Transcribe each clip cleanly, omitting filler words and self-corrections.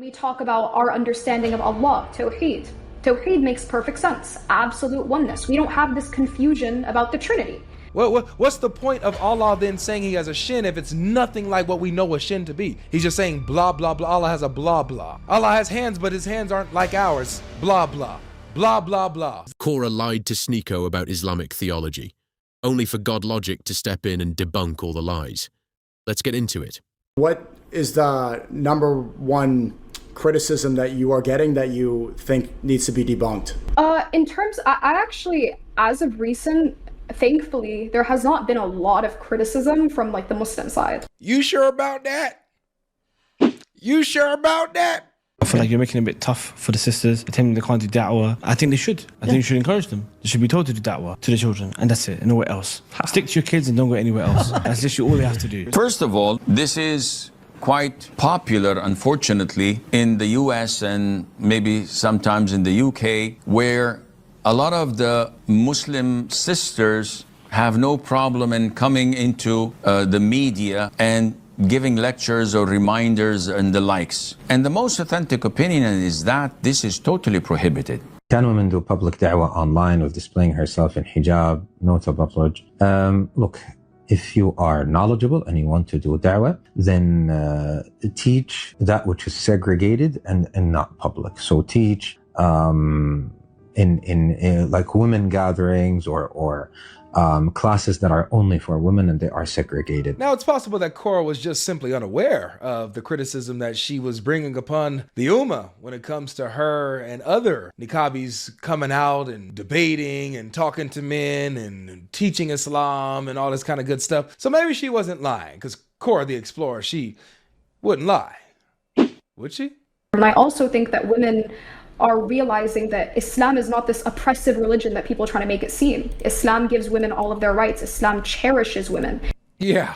we talk about our understanding of Allah, Tawheed. Tawheed makes perfect sense, absolute oneness. We don't have this confusion about the Trinity. Well, what's the point of Allah then saying he has a shin if it's nothing like what we know a shin to be? He's just saying blah, blah, blah. Allah has a blah, blah. Allah has hands, but his hands aren't like ours. Blah, blah. Blah, blah, blah. Korra lied to Sneako about Islamic theology, only for GodLogic to step in and debunk all the lies. Let's get into it. What is the number one criticism that you are getting that you think needs to be debunked? In terms, I actually, as of recent, thankfully, there has not been a lot of criticism from like the Muslim side. You sure about that? You sure about that? I feel like you're making it a bit tough for the sisters, telling them they can't do da'wah. I think they should. I think you should encourage them. They should be told to do da'wah to the children, and that's it, and nowhere else. Stick to your kids and don't go anywhere else. That's literally all they have to do. First of all, this is quite popular, unfortunately, in the US and maybe sometimes in the UK, where a lot of the Muslim sisters have no problem in coming into the media and giving lectures or reminders and the likes. And the most authentic opinion is that this is totally prohibited. Can women do public da'wah online with displaying herself in hijab, no tabarruj? Look, if you are knowledgeable and you want to do da'wah, then teach that which is segregated and not public. So teach in like women gatherings or classes that are only for women and they are segregated. Now, it's possible that Korra was just simply unaware of the criticism that she was bringing upon the Ummah when it comes to her and other niqabis coming out and debating and talking to men and teaching Islam and all this kind of good stuff. So maybe she wasn't lying, because Korra the Explorer, she wouldn't lie, would she? And I also think that women are realizing that Islam is not this oppressive religion that people are trying to make it seem. Islam gives women all of their rights. Islam cherishes women. Yeah,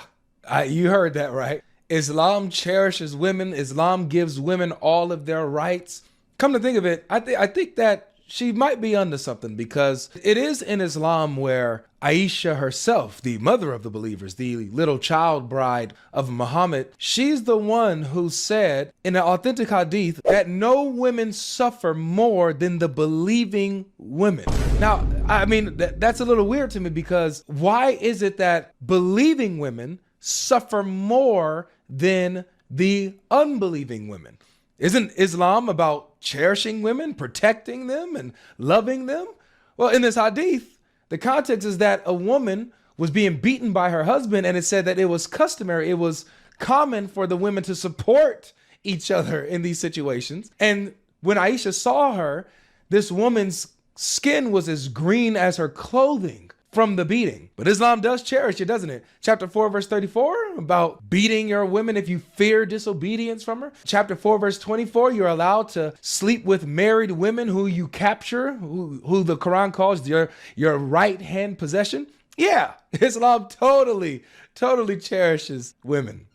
you heard that right. Islam cherishes women. Islam gives women all of their rights. Come to think of it, I think that she might be onto something, because it is in Islam where Aisha herself, the mother of the believers, the little child bride of Muhammad, she's the one who said in an authentic hadith that no women suffer more than the believing women. Now, I mean, that's a little weird to me, because why is it that believing women suffer more than the unbelieving women? Isn't Islam about cherishing women, protecting them, and loving them? Well, in this hadith, the context is that a woman was being beaten by her husband, and it said that it was customary, it was common for the women to support each other in these situations. And when Aisha saw her, this woman's skin was as green as her clothing from the beating. But Islam does cherish it, doesn't it? Chapter 4, verse 34, about beating your women if you fear disobedience from her. Chapter 4, verse 24, you're allowed to sleep with married women who you capture, who the Quran calls your right-hand possession. Yeah, Islam totally cherishes women.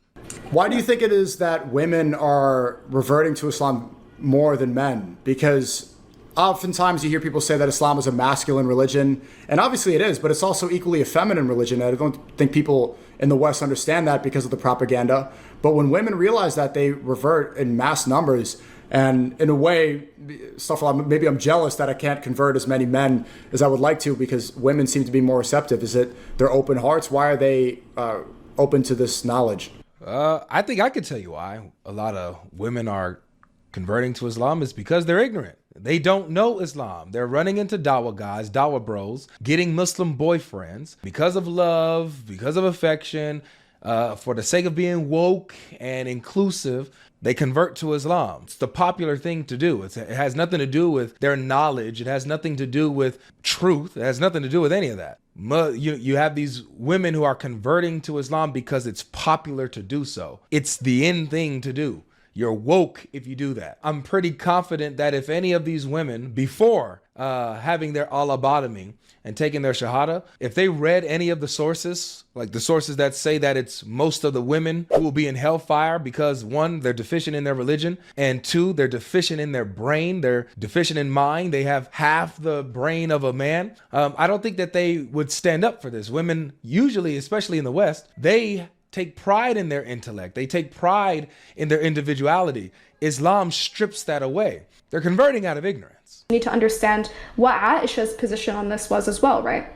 Why do you think it is that women are reverting to Islam more than men? Because oftentimes you hear people say that Islam is a masculine religion, and obviously it is, but it's also equally a feminine religion. I don't think people in the West understand that because of the propaganda. But when women realize that, they revert in mass numbers. And in a way, maybe I'm jealous that I can't convert as many men as I would like to, because women seem to be more receptive. Is it their open hearts? Why are they open to this knowledge? I think I could tell you why a lot of women are converting to Islam is because they're ignorant. They don't know Islam. They're running into dawa guys, dawa bros, getting Muslim boyfriends because of love, because of affection, for the sake of being woke and inclusive. They convert to Islam. It's the popular thing to do. It has nothing to do with their knowledge. It has nothing to do with truth. It has nothing to do with any of that. You have these women who are converting to Islam because it's popular to do so. It's the in thing to do. You're woke if you do that. I'm pretty confident that if any of these women, before having their alabotomy and taking their shahada, if they read any of the sources, like the sources that say that it's most of the women who will be in hellfire because, one, they're deficient in their religion, and two, they're deficient in their brain, they're deficient in mind, they have half the brain of a man, I don't think that they would stand up for this. Women usually, especially in the West, they take pride in their intellect. They take pride in their individuality. Islam strips that away. They're converting out of ignorance. We need to understand what Aisha's position on this was as well, right?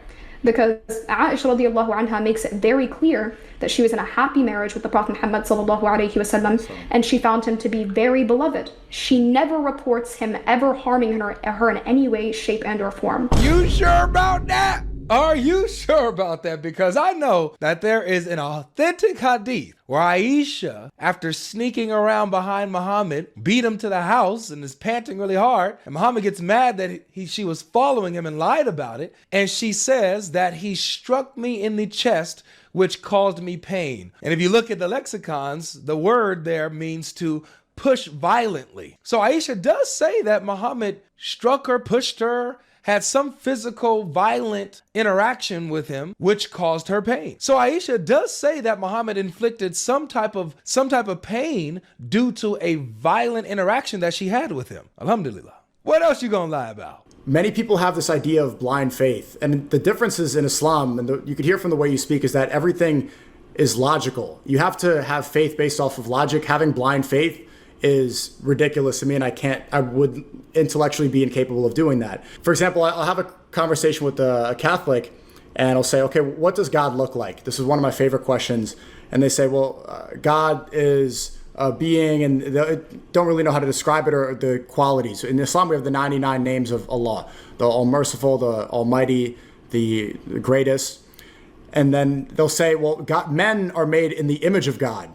Because Aisha radiallahu anha makes it very clear that she was in a happy marriage with the Prophet Muhammad sallallahu alaihi wasallam, and she found him to be very beloved. She never reports him ever harming her in any way, shape, and or form. You sure about that? Are you sure about that? Because I know that there is an authentic hadith where Aisha, after sneaking around behind Muhammad, beat him to the house and is panting really hard. And Muhammad gets mad that she was following him and lied about it. And she says that he struck me in the chest, which caused me pain. And if you look at the lexicons, the word there means to push violently. So Aisha does say that Muhammad struck her, pushed her, had some physical violent interaction with him, which caused her pain. So Aisha does say that Muhammad inflicted some type of pain due to a violent interaction that she had with him. Alhamdulillah. What else you gonna lie about? Many people have this idea of blind faith, and the differences in Islam, and you could hear from the way you speak, is that everything is logical. You have to have faith based off of logic. Having blind faith is ridiculous to me, and I would intellectually be incapable of doing that. For example, I'll have a conversation with a Catholic, and I'll say, okay, what does God look like? This is one of my favorite questions. And they say, well, God is a being, and they don't really know how to describe it or the qualities. In Islam, we have the 99 names of Allah, the All-Merciful, the Almighty, the Greatest. And then they'll say, well, men are made in the image of God.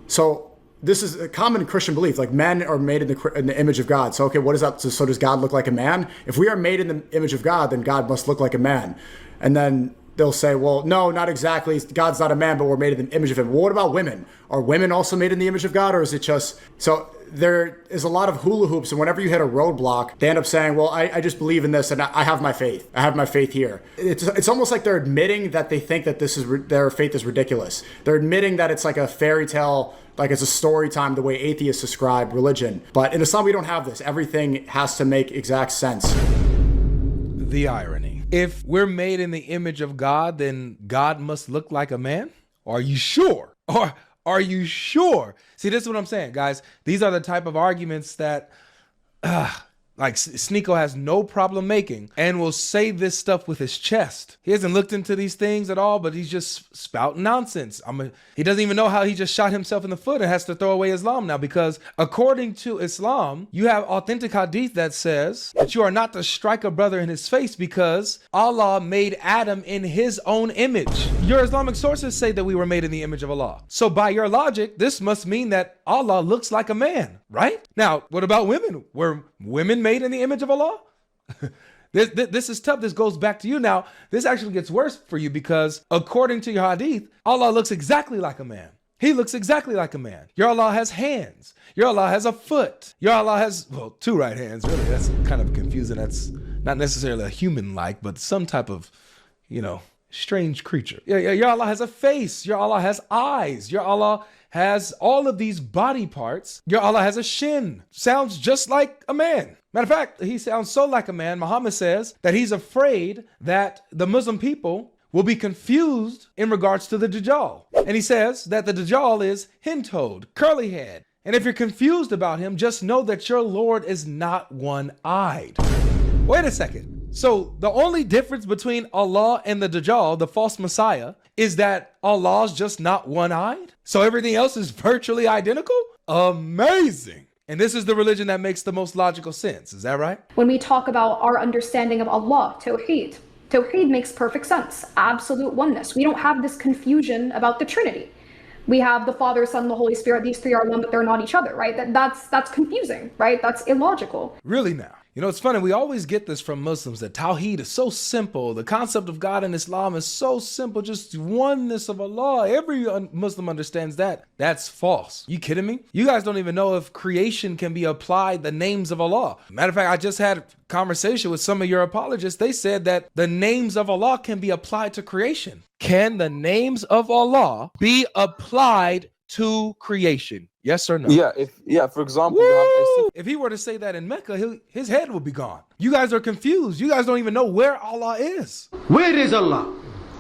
So this is a common Christian belief, like men are made in the image of God. So, okay, what is that? So does God look like a man? If we are made in the image of God, then God must look like a man. And then they'll say, well, no, not exactly. God's not a man, but we're made in the image of him. Well, what about women? Are women also made in the image of God, or is it just... So there is a lot of hula hoops, and whenever you hit a roadblock, they end up saying, well, I just believe in this, and I have my faith. I have my faith here. It's almost like they're admitting that they think that their faith is ridiculous. They're admitting that it's like a fairy tale, like it's a story time, the way atheists describe religion. But in Islam, we don't have this. Everything has to make exact sense. The irony. If we're made in the image of God, then God must look like a man? Are you sure? Or are you sure? See, this is what I'm saying, guys. These are the type of arguments that like Sneako has no problem making and will say this stuff with his chest. He hasn't looked into these things at all, but he's just spouting nonsense. He doesn't even know how he just shot himself in the foot and has to throw away Islam now, because according to Islam, you have authentic hadith that says that you are not to strike a brother in his face because Allah made Adam in his own image. Your Islamic sources say that we were made in the image of Allah. So by your logic, this must mean that Allah looks like a man, right? Now, what about women? Were women made in the image of Allah? This is tough. This goes back to you. Now, this actually gets worse for you because according to your hadith, Allah looks exactly like a man. He looks exactly like a man. Your Allah has hands. Your Allah has a foot. Your Allah has, well, two right hands, really. That's kind of confusing. That's not necessarily a human-like, but some type of, strange creature. Your Allah has a face. Your Allah has eyes. Your Allah has all of these body parts. Your Allah has a shin. Sounds just like a man. Matter of fact, he sounds so like a man, Muhammad says that he's afraid that the Muslim people will be confused in regards to the Dajjal. And he says that the Dajjal is hen-toed, curly head. And if you're confused about him, just know that your Lord is not one-eyed. Wait a second. So the only difference between Allah and the Dajjal, the false Messiah, is that Allah's just not one-eyed? So everything else is virtually identical? Amazing. And this is the religion that makes the most logical sense. Is that right? When we talk about our understanding of Allah, Tawheed makes perfect sense. Absolute oneness. We don't have this confusion about the Trinity. We have the Father, Son, the Holy Spirit. These three are one, but they're not each other, right? That's confusing, right? That's illogical. Really now? It's funny, we always get this from Muslims that Tawheed is so simple. The concept of God in Islam is so simple, just oneness of Allah. Every Muslim understands that. That's false. You kidding me? You guys don't even know if creation can be applied the names of Allah. Matter of fact, I just had a conversation with some of your apologists. They said that the names of Allah can be applied to creation. Can the names of Allah be applied to creation? Yes or no? Yeah, for example, if he were to say that in Mecca, his head would be gone. You guys are confused. You guys don't even know where Allah is. Where is Allah?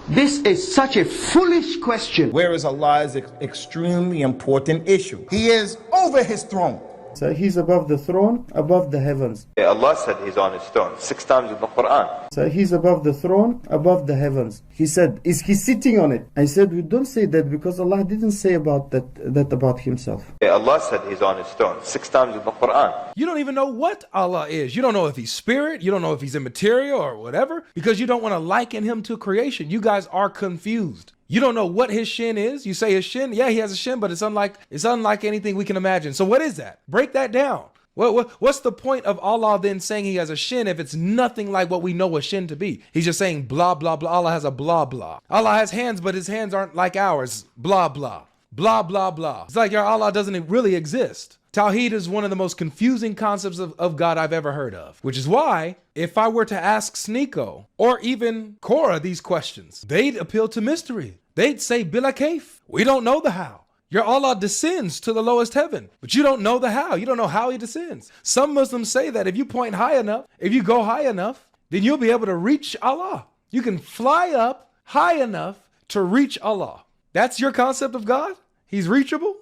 This is such a foolish question. Where is Allah is an extremely important issue. He is over his throne. So he's above the throne, above the heavens. Allah said he's on his throne 6 times in the Quran. So he's above the throne, above the heavens. He said, is he sitting on it? I said, we don't say that because Allah didn't say about that about himself. Allah said he's on his throne 6 times in the Quran. You don't even know what Allah is. You don't know if he's spirit. You don't know if he's immaterial or whatever, because you don't want to liken him to creation. You guys are confused. You don't know what his shin is. You say his shin. Yeah, he has a shin, but it's unlike anything we can imagine. So what is that? Break that down. What's the point of Allah then saying he has a shin if it's nothing like what we know a shin to be? He's just saying blah, blah, blah. Allah has a blah, blah. Allah has hands, but his hands aren't like ours. Blah, blah. Blah, blah, blah. It's like your Allah doesn't really exist. Tawheed is one of the most confusing concepts of God I've ever heard of, which is why if I were to ask Sneako or even Korra these questions, they'd appeal to mystery. They'd say, Bila Kaif. We don't know the how. Your Allah descends to the lowest heaven, but you don't know the how. You don't know how he descends. Some Muslims say that if you point high enough, if you go high enough, then you'll be able to reach Allah. You can fly up high enough to reach Allah. That's your concept of God? He's reachable?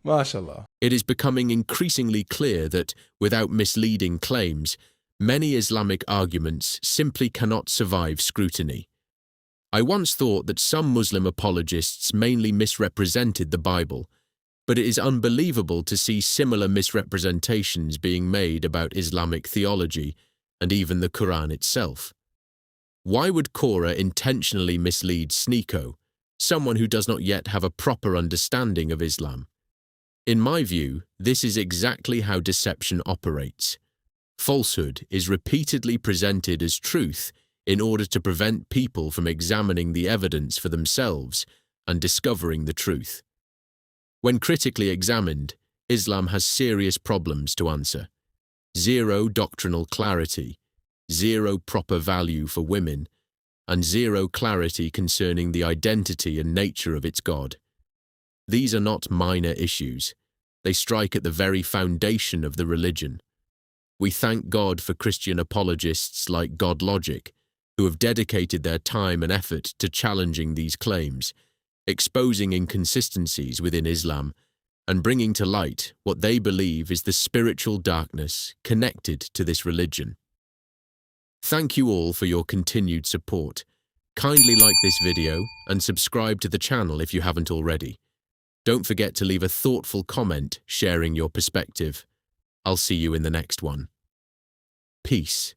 MashaAllah. It is becoming increasingly clear that, without misleading claims, many Islamic arguments simply cannot survive scrutiny. I once thought that some Muslim apologists mainly misrepresented the Bible, but it is unbelievable to see similar misrepresentations being made about Islamic theology and even the Quran itself. Why would Korra intentionally mislead Sneako, someone who does not yet have a proper understanding of Islam? In my view, this is exactly how deception operates. Falsehood is repeatedly presented as truth in order to prevent people from examining the evidence for themselves and discovering the truth. When critically examined, Islam has serious problems to answer. 0 doctrinal clarity, 0 proper value for women, and 0 clarity concerning the identity and nature of its God. These are not minor issues. They strike at the very foundation of the religion. We thank God for Christian apologists like GodLogic, who have dedicated their time and effort to challenging these claims, exposing inconsistencies within Islam, and bringing to light what they believe is the spiritual darkness connected to this religion. Thank you all for your continued support. Kindly like this video and subscribe to the channel if you haven't already. Don't forget to leave a thoughtful comment sharing your perspective. I'll see you in the next one. Peace.